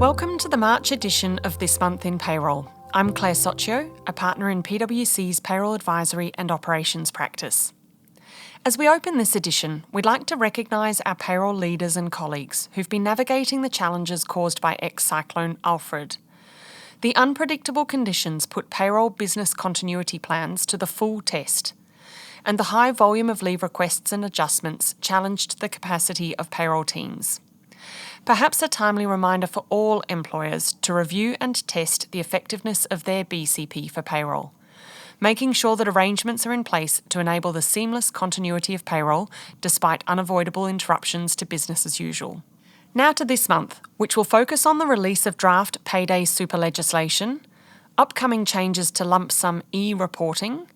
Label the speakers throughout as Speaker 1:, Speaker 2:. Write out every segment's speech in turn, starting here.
Speaker 1: Welcome to the March edition of This Month in Payroll. I'm Claire Soccio, a partner in PwC's Payroll Advisory and Operations practice. As we open this edition, we'd like to recognise our payroll leaders and colleagues who've been navigating the challenges caused by ex-cyclone Alfred. The unpredictable conditions put payroll business continuity plans to the full test, and the high volume of leave requests and adjustments challenged the capacity of payroll teams. Perhaps a timely reminder for all employers to review and test the effectiveness of their BCP for payroll, making sure that arrangements are in place to enable the seamless continuity of payroll despite unavoidable interruptions to business as usual. Now to this month, which will focus on the release of draft Payday Super legislation, upcoming changes to lump sum e-reporting,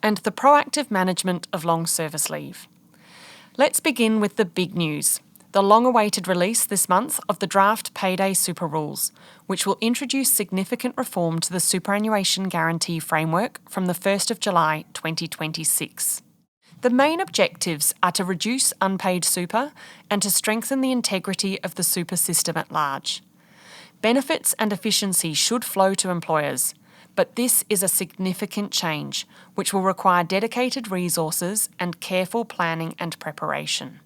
Speaker 1: and the proactive management of long service leave. Let's begin with the big news. The long-awaited release this month of the draft Payday Super rules, which will introduce significant reform to the superannuation guarantee framework from the 1st of July 2026. The main objectives are to reduce unpaid super and to strengthen the integrity of the super system at large. Benefits and efficiency should flow to employers, but this is a significant change which will require dedicated resources and careful planning and preparation.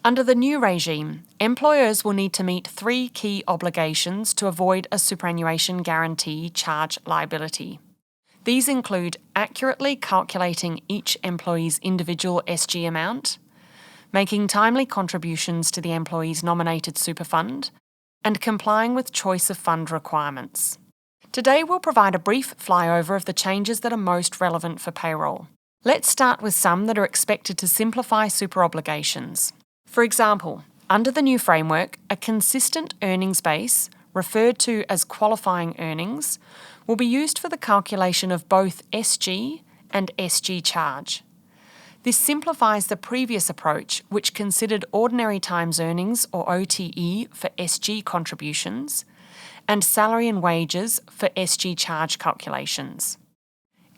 Speaker 1: Under the new regime, employers will need to meet 3 key obligations to avoid a superannuation guarantee charge liability. These include accurately calculating each employee's individual SG amount, making timely contributions to the employee's nominated super fund, and complying with choice of fund requirements. Today we'll provide a brief flyover of the changes that are most relevant for payroll. Let's start with some that are expected to simplify super obligations. For example, under the new framework, a consistent earnings base, referred to as qualifying earnings, will be used for the calculation of both SG and SG charge. This simplifies the previous approach, which considered ordinary times earnings, or OTE, for SG contributions, and salary and wages for SG charge calculations.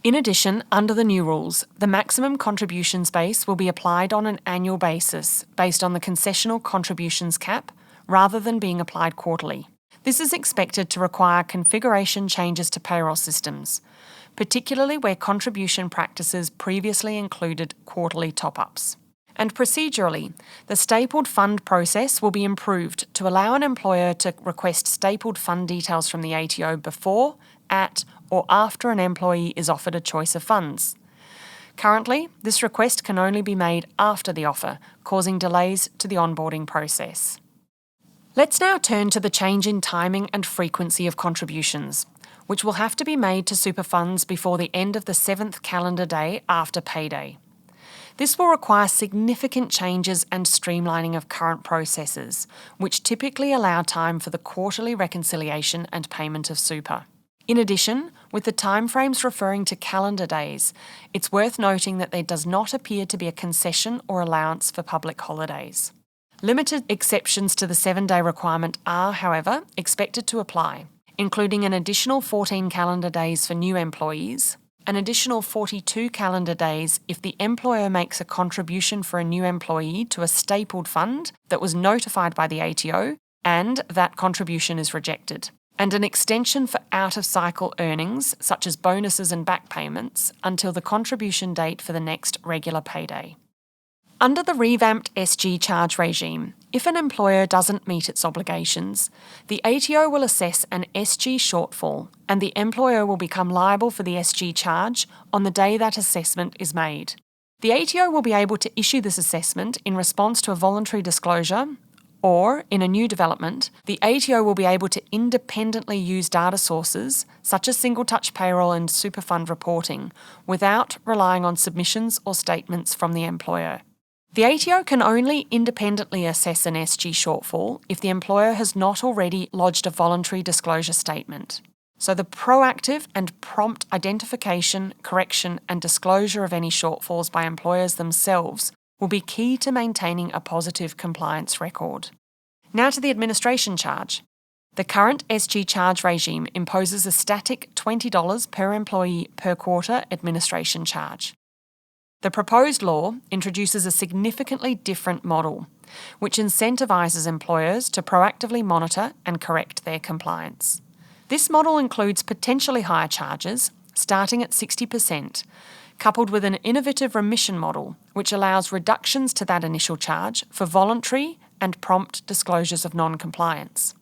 Speaker 1: In addition, under the new rules, the maximum contributions base will be applied on an annual basis based on the concessional contributions cap rather than being applied quarterly. This is expected to require configuration changes to payroll systems, particularly where contribution practices previously included quarterly top-ups. And procedurally, the stapled fund process will be improved to allow an employer to request stapled fund details from the ATO before, at, or after an employee is offered a choice of funds. Currently, this request can only be made after the offer, causing delays to the onboarding process. Let's now turn to the change in timing and frequency of contributions, which will have to be made to super funds before the end of the 7th calendar day after payday. This will require significant changes and streamlining of current processes, which typically allow time for the quarterly reconciliation and payment of super. In addition, with the timeframes referring to calendar days, it's worth noting that there does not appear to be a concession or allowance for public holidays. Limited exceptions to the 7-day requirement are, however, expected to apply, including an additional 14 calendar days for new employees, an additional 42 calendar days if the employer makes a contribution for a new employee to a stapled fund that was notified by the ATO and that contribution is rejected, and an extension for out-of-cycle earnings, such as bonuses and back payments, until the contribution date for the next regular payday. Under the revamped SG charge regime, if an employer doesn't meet its obligations, the ATO will assess an SG shortfall and the employer will become liable for the SG charge on the day that assessment is made. The ATO will be able to issue this assessment in response to a voluntary disclosure, or, in a new development, the ATO will be able to independently use data sources, such as single-touch payroll and super fund reporting, without relying on submissions or statements from the employer. The ATO can only independently assess an SG shortfall if the employer has not already lodged a voluntary disclosure statement. So the proactive and prompt identification, correction and disclosure of any shortfalls by employers themselves will be key to maintaining a positive compliance record. Now to the administration charge. The current SG charge regime imposes a static $20 per employee per quarter administration charge. The proposed law introduces a significantly different model, which incentivises employers to proactively monitor and correct their compliance. This model includes potentially higher charges, starting at 60%, coupled with an innovative remission model, which allows reductions to that initial charge for voluntary and prompt disclosures of non-compliance.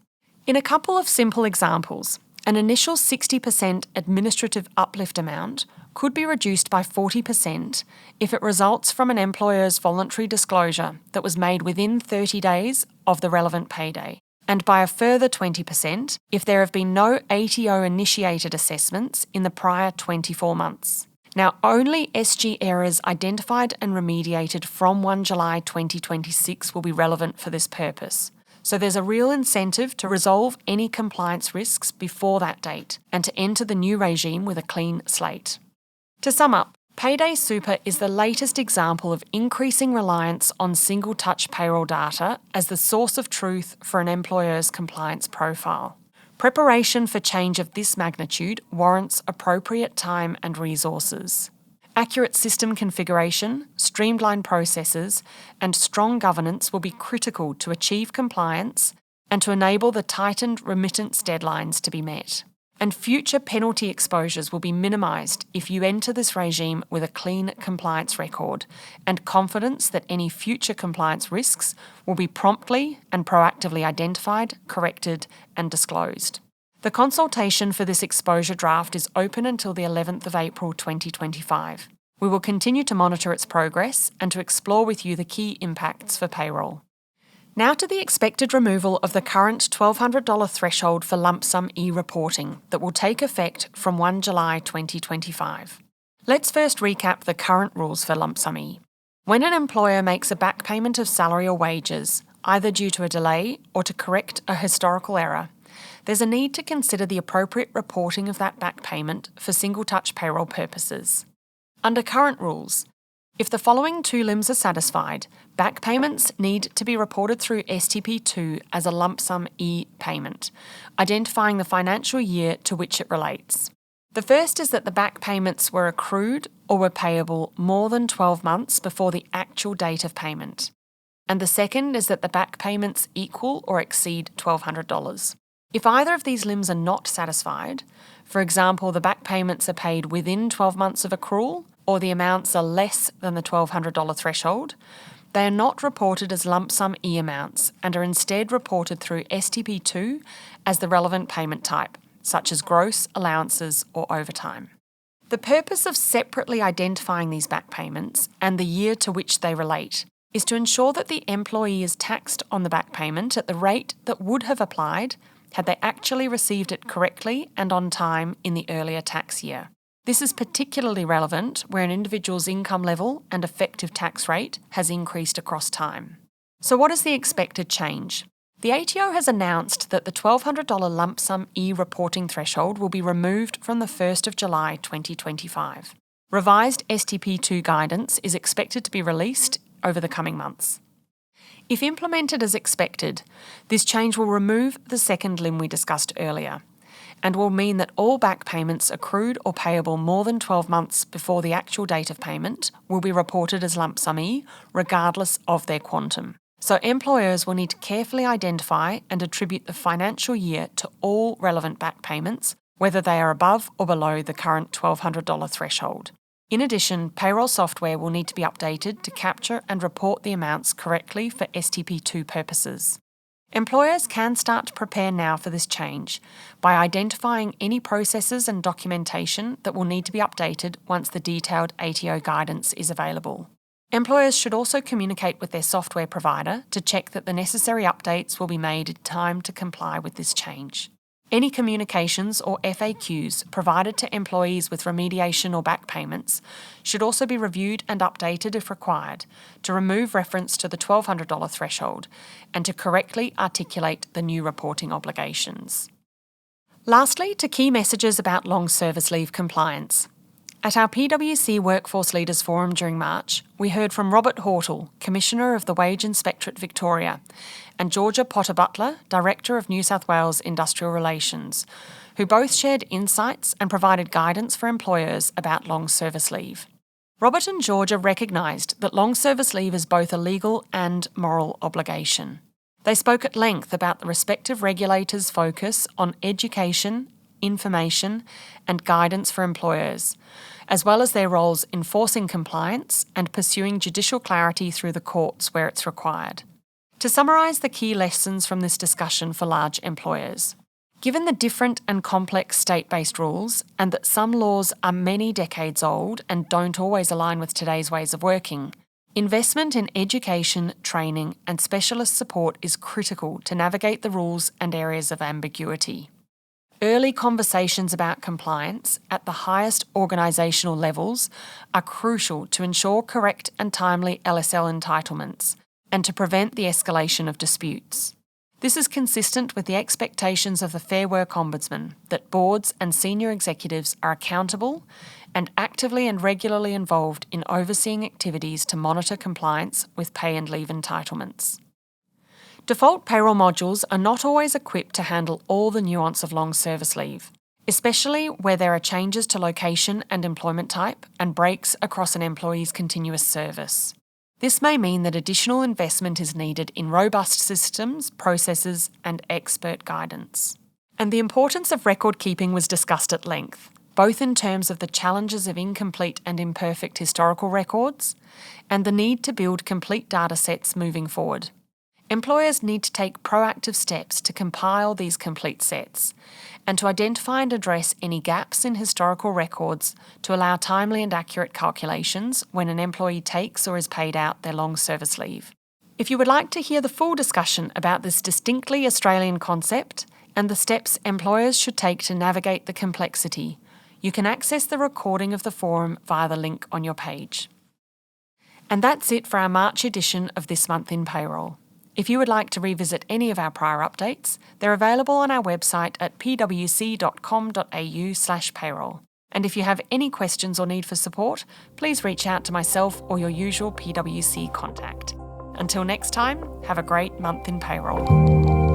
Speaker 1: In a couple of simple examples, an initial 60% administrative uplift amount could be reduced by 40% if it results from an employer's voluntary disclosure that was made within 30 days of the relevant payday, and by a further 20% if there have been no ATO-initiated assessments in the prior 24 months. Now, only SG errors identified and remediated from 1 July 2026 will be relevant for this purpose. So there's a real incentive to resolve any compliance risks before that date and to enter the new regime with a clean slate. To sum up, Payday Super is the latest example of increasing reliance on single-touch payroll data as the source of truth for an employer's compliance profile. Preparation for change of this magnitude warrants appropriate time and resources. Accurate system configuration, streamlined processes, and strong governance will be critical to achieve compliance and to enable the tightened remittance deadlines to be met. And future penalty exposures will be minimised if you enter this regime with a clean compliance record and confidence that any future compliance risks will be promptly and proactively identified, corrected, and disclosed. The consultation for this exposure draft is open until the 11th of April 2025. We will continue to monitor its progress and to explore with you the key impacts for payroll. Now to the expected removal of the current $1,200 threshold for lump sum e-reporting that will take effect from 1 July 2025. Let's first recap the current rules for lump sum e. When an employer makes a back payment of salary or wages, either due to a delay or to correct a historical error, there's a need to consider the appropriate reporting of that back payment for single-touch payroll purposes. Under current rules, if the following two limbs are satisfied, back payments need to be reported through STP2 as a lump sum e-payment, identifying the financial year to which it relates. The first is that the back payments were accrued or were payable more than 12 months before the actual date of payment. And the second is that the back payments equal or exceed $1,200. If either of these limbs are not satisfied, for example, the back payments are paid within 12 months of accrual, or the amounts are less than the $1,200 threshold, they are not reported as lump sum E amounts and are instead reported through STP2 as the relevant payment type, such as gross, allowances, or overtime. The purpose of separately identifying these back payments and the year to which they relate is to ensure that the employee is taxed on the back payment at the rate that would have applied had they actually received it correctly and on time in the earlier tax year. This is particularly relevant where an individual's income level and effective tax rate has increased across time. So what is the expected change? The ATO has announced that the $1,200 lump sum e-reporting threshold will be removed from the 1st of July 2025. Revised STP2 guidance is expected to be released over the coming months. If implemented as expected, this change will remove the second limb we discussed earlier and will mean that all back payments accrued or payable more than 12 months before the actual date of payment will be reported as lump sum E, regardless of their quantum. So employers will need to carefully identify and attribute the financial year to all relevant back payments, whether they are above or below the current $1,200 threshold. In addition, payroll software will need to be updated to capture and report the amounts correctly for STP2 purposes. Employers can start to prepare now for this change by identifying any processes and documentation that will need to be updated once the detailed ATO guidance is available. Employers should also communicate with their software provider to check that the necessary updates will be made in time to comply with this change. Any communications or FAQs provided to employees with remediation or back payments should also be reviewed and updated if required to remove reference to the $1,200 threshold and to correctly articulate the new reporting obligations. Lastly, to key messages about long service leave compliance. At our PwC Workforce Leaders Forum during March, we heard from Robert Hortle, Commissioner of the Wage Inspectorate Victoria, and Georgia Potter-Butler, Director of New South Wales Industrial Relations, who both shared insights and provided guidance for employers about long service leave. Robert and Georgia recognised that long service leave is both a legal and moral obligation. They spoke at length about the respective regulators' focus on education, information, and guidance for employers, as well as their roles enforcing compliance and pursuing judicial clarity through the courts where it's required. To summarise the key lessons from this discussion for large employers. Given the different and complex state-based rules, and that some laws are many decades old and don't always align with today's ways of working, investment in education, training, and specialist support is critical to navigate the rules and areas of ambiguity. Early conversations about compliance at the highest organisational levels are crucial to ensure correct and timely LSL entitlements and to prevent the escalation of disputes. This is consistent with the expectations of the Fair Work Ombudsman that boards and senior executives are accountable and actively and regularly involved in overseeing activities to monitor compliance with pay and leave entitlements. Default payroll modules are not always equipped to handle all the nuance of long service leave, especially where there are changes to location and employment type and breaks across an employee's continuous service. This may mean that additional investment is needed in robust systems, processes, and expert guidance. And the importance of record keeping was discussed at length, both in terms of the challenges of incomplete and imperfect historical records and the need to build complete data sets moving forward. Employers need to take proactive steps to compile these complete sets and to identify and address any gaps in historical records to allow timely and accurate calculations when an employee takes or is paid out their long service leave. If you would like to hear the full discussion about this distinctly Australian concept and the steps employers should take to navigate the complexity, you can access the recording of the forum via the link on your page. And that's it for our March edition of This Month in Payroll. If you would like to revisit any of our prior updates, they're available on our website at pwc.com.au/payroll. And if you have any questions or need for support, please reach out to myself or your usual PwC contact. Until next time, have a great month in payroll.